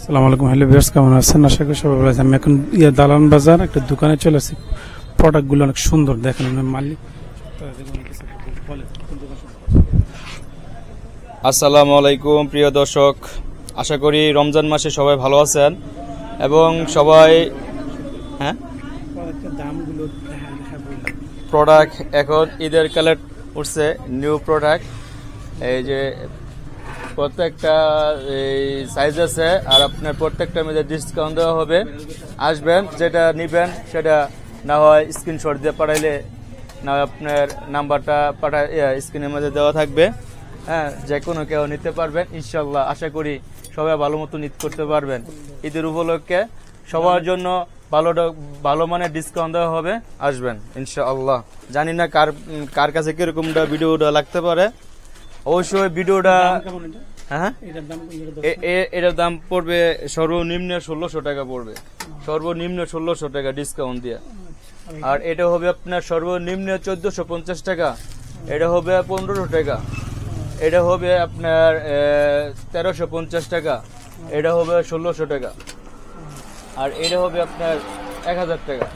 আসসালামু আলাইকুম, hello viewers, কেমন আছেন? আশা করি সবাই ভালো আছেন। আমি এখন দালান বাজার একটা দোকানে চলে আসি। প্রোডাক্টগুলো অনেক সুন্দর, দেখেন মালিক। আসসালামু আলাইকুম প্রিয় দর্শক, আশা করি রমজান মাসে সবাই ভালো আছেন এবং সবাই প্রোডাক্ট এখন ঈদের কালেক্ট উঠছে, নিউ প্রোডাক্ট। এই যে প্রত্যেকটা এই সাইজ আছে আর আপনার প্রত্যেকটার মধ্যে ডিসকাউন্ট দেওয়া হবে। আসবেন, যেটা নেবেন সেটা না হয় স্ক্রিনশট দিয়ে পাঠাইলে না হয় আপনার নাম্বারটা স্ক্রিনের মধ্যে দেওয়া থাকবে। হ্যাঁ, যে কোনো কেউ নিতে পারবেন ইনশাল্লাহ। আশা করি সবাই ভালো মতো ঈদ করতে পারবেন। ঈদের উপলক্ষে সবার জন্য ভালো মানের ডিসকাউন্ট দেওয়া হবে, আসবেন ইনশাআল্লাহ। জানি না কার কাছে কিরকমটা ভিডিওটা লাগতে পারে। অবশ্যই ভিডিওটা এটার দাম পড়বে সর্বনিম্ন 1600 টাকা পড়বে, সর্বনিম্ন 1600 টাকা ডিসকাউন্ট দিয়ে। আর এটা হবে আপনার সর্বনিম্ন 1450 টাকা, এটা হবে 1500 টাকা, এটা হবে আপনার 1350 টাকা, এটা হবে 1600 টাকা, আর এটা হবে আপনার 1000 টাকা।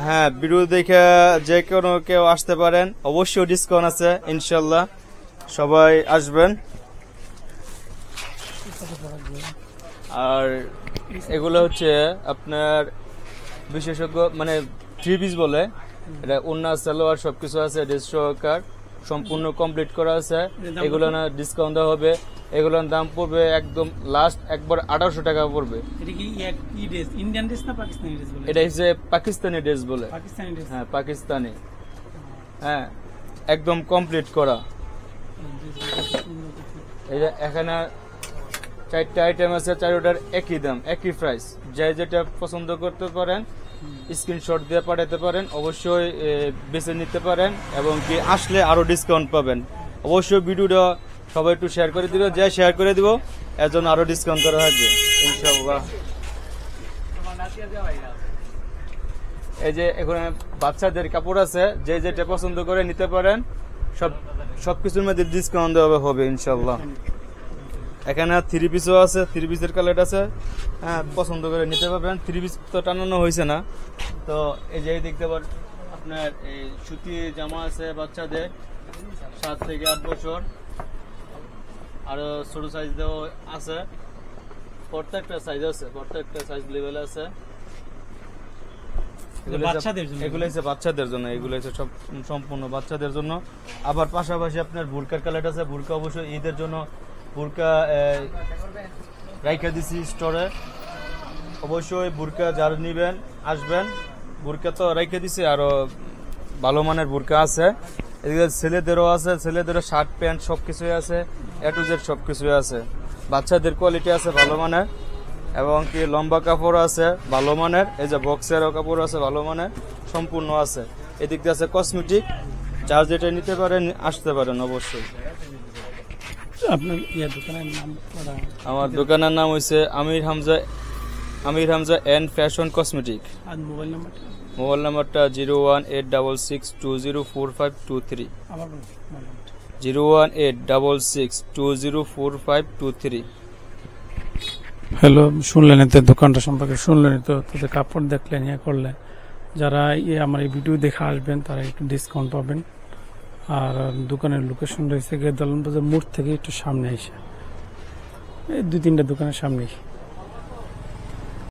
হ্যাঁ, ভিডিও দেখে যে কোনো কেউ আসতে পারেন, অবশ্যই ডিসকাউন্ট আছে ইনশাল্লাহ। সবাই আসবেন। আর এগুলো হচ্ছে আপনার বিশেষজ্ঞ মানে 3 পিস বলে, এটা ওন্না সালোয়ার সবকিছু আছে, ড্রেস সহকার সম্পূর্ণ কমপ্লিট করা আছে। এগুলো না ডিসকাউন্ট দেওয়া হবে। এগুলোর দাম পড়বে একদম লাস্ট একবার 1800 টাকা পড়বে। এটা হচ্ছে পাকিস্তানি ড্রেস বলে। হ্যাঁ, পাকিস্তানি। হ্যাঁ, একদম কমপ্লিট করা। এটা এখানে 4টা আইটেম আছে, 4টার একই দাম, একই প্রাইস। যে যেটা পছন্দ করতে পারেন স্ক্রিনশট দিয়ে পাঠাতে পারেন, অবশ্যই বেছে নিতে পারেন এবং কি আসলে আরো ডিসকাউন্ট পাবেন। অবশ্যই ভিডিওটা সবাই একটু শেয়ার করে দিবে, যে শেয়ার করে দিব এর জন্য আরো ডিসকাউন্ট করা থাকবে ইনশাআল্লাহ। এই যে এখানে বাচ্চাদের কাপড় আছে, যে যেটা পছন্দ করে নিতে পারেন। সবকিছুর মধ্যে ডিসকাউন্ট দেওয়া হবে ইনশাআল্লাহ। এখানে 3 পিসও আছে, 3 পিসের কালেক্ট আছে। হ্যাঁ, পছন্দ করে নিতে পারবেন। 3 পিস তো টানানো হয়েছে না, তো এই যে দেখতে পারেন আপনার এই সুতি জামা আছে বাচ্চাদের 7 থেকে 8 বছর, আরো ছোট সাইজ দেওয়া আছে। প্রত্যেকটা সাইজ আছে, প্রত্যেকটা সাইজ লেভেল আছে। এগুলো হচ্ছে বাচ্চাদের জন্য, এগুলো হচ্ছে সব সম্পূর্ণ বাচ্চাদের জন্য। আবার পাশাপাশি আপনার বুরকার কালেক্ট আছে। বুরকা অবশ্যই ঈদের জন্য বুরকা রাইখা দিছি স্টোরে। অবশ্যই বুরকা যারা নিবেন আসবেন। বুরকা তো রাইখা দিছি, আরো ভালো মানের বুরকা আছে। এদিকে ছেলেদেরও আছে, ছেলেদেরও শার্ট প্যান্ট সবকিছুই আছে, A to Z সবকিছুই আছে। বাচ্চাদের কোয়ালিটি আছে ভালো মানের এবং কি লম্বা কাপড় আছে ভালো মানের। এই যে বক্সেরও কাপড় আছে ভালো মানের, সম্পূর্ণ আছে। এদিক দিয়ে আছে কসমেটিক, যার যেটা নিতে পারেন আসতে পারেন অবশ্যই। আপনার দোকানের নাম? আমার দোকানের নাম হচ্ছে Amir Hamza and fashion cosmetic. আর মোবাইল নাম্বারটা 01866204523, 01866204523। হ্যালো, শুনলেন এতে দোকানটা সম্পর্কে, শুনলেন তো, তাদের কাপড় দেখলেন, ইয়ে করলেন। যারা আমার এই ভিডিও দেখে আসবেন তারা একটু ডিসকাউন্ট পাবেন। আর দোকানের লোকেশন রয়েছে দালান বাজার মোড় থেকে একটু সামনে এসে, এই 2-3টা দোকানের সামনে।